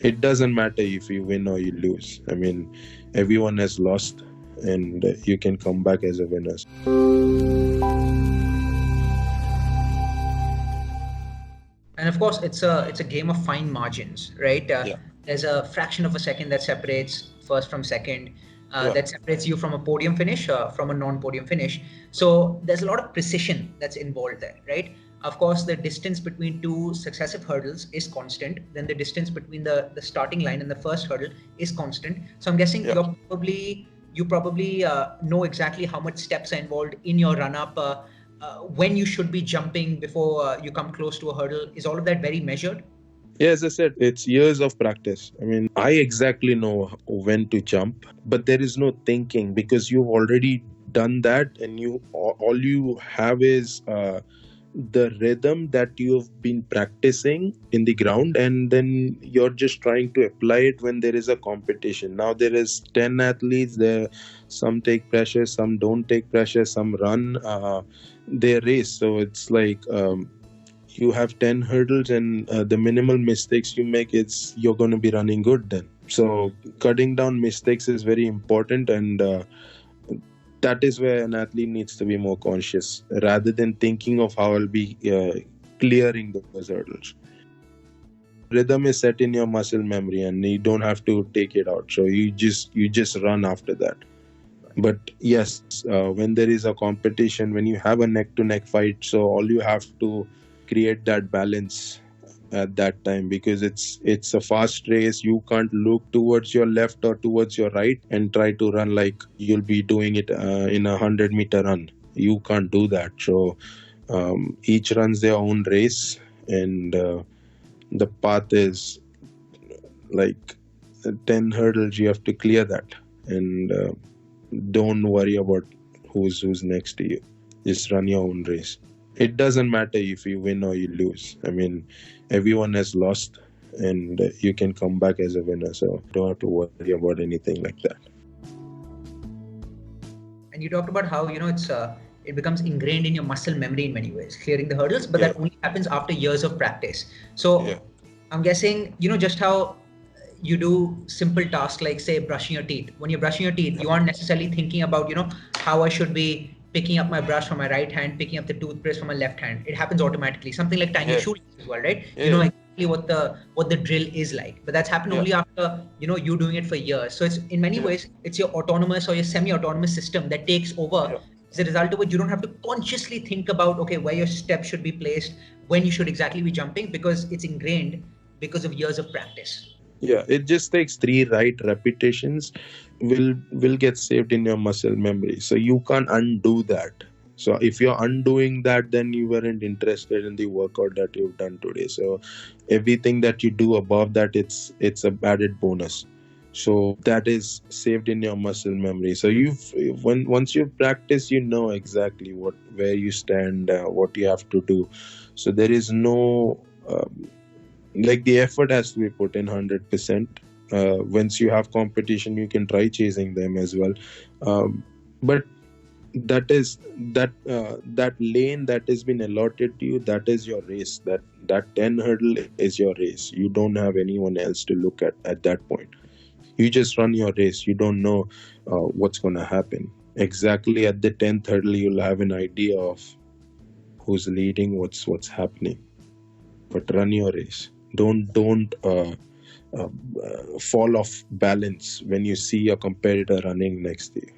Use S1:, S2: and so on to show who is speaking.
S1: It doesn't matter if you win or you lose. I mean, everyone has lost, and you can come back as a winner.
S2: And of course, it's a game of fine margins, right?
S1: Yeah.
S2: There's a fraction of a second that separates first from second,
S1: Yeah.
S2: that separates you from a podium finish, from a non-podium finish. So there's a lot of precision that's involved there, right? Of course, the distance between two successive hurdles is constant. Then the distance between the starting line and the first hurdle is constant. So I'm guessing
S1: Yeah.
S2: you probably know exactly how much steps are involved in your run up. When you should be jumping before you come close to a hurdle. Is all of that very measured?
S1: Yeah, as I said, it's years of practice. I mean, I exactly know when to jump, but there is no thinking because you've already done that, and all you have is the rhythm that you've been practicing in the ground, and then you're just trying to apply it when there is a competition. Now there is 10 athletes there. Some take pressure, some don't take pressure, some run their race. So it's like you have 10 hurdles, and the minimal mistakes you make, it's you're going to be running good then. So cutting down mistakes is very important, and that is where an athlete needs to be more conscious rather than thinking of how I'll be clearing those hurdles. Rhythm is set in your muscle memory, and you don't have to take it out. So you just run after that. But yes, when there is a competition, when you have a neck to neck fight, so all you have to create that balance at that time, because it's a fast race. You can't look towards your left or towards your right and try to run like you'll be doing it in a 100-meter run. You can't do that. So each runs their own race, and the path is like 10 hurdles. You have to clear that, and don't worry about who's next to you. Just run your own race. It doesn't matter if you win or you lose. I mean, everyone has lost, and you can come back as a winner. So don't have to worry about anything like that.
S2: And you talked about how it becomes ingrained in your muscle memory in many ways, clearing the hurdles, but
S1: Yeah.
S2: that only happens after years of practice. So
S1: Yeah.
S2: I'm guessing just how you do simple tasks like say brushing your teeth. When you're brushing your teeth, you aren't necessarily thinking about how I should be picking up my brush from my right hand, picking up the toothpaste from my left hand. It happens automatically. Something like tying your
S1: Yeah.
S2: shoelaces as well, right?
S1: Yeah.
S2: You know exactly what the drill is like. But that's happened
S1: Yeah.
S2: only after you doing it for years. So it's in many
S1: Yeah.
S2: ways it's your autonomous or your semi-autonomous system that takes over.
S1: Yeah.
S2: As a result of which you don't have to consciously think about where your steps should be placed, when you should exactly be jumping, because it's ingrained because of years of practice.
S1: Yeah, it just takes 3 right repetitions, will get saved in your muscle memory. So you can't undo that. So if you're undoing that, then you weren't interested in the workout that you've done today. So everything that you do above that, it's a added bonus. So that is saved in your muscle memory. So once you practice, you know exactly where you stand, what you have to do. So there is no like the effort has to be put in 100%. Once you have competition, you can try chasing them as well, but that lane that has been allotted to you, that is your race. That 10 hurdle is your race. You don't have anyone else to look at that point. You just run your race. You don't know what's going to happen. Exactly at the 10th hurdle, you'll have an idea of who's leading, what's happening. But run your race. Don't fall off balance when you see your competitor running next to you.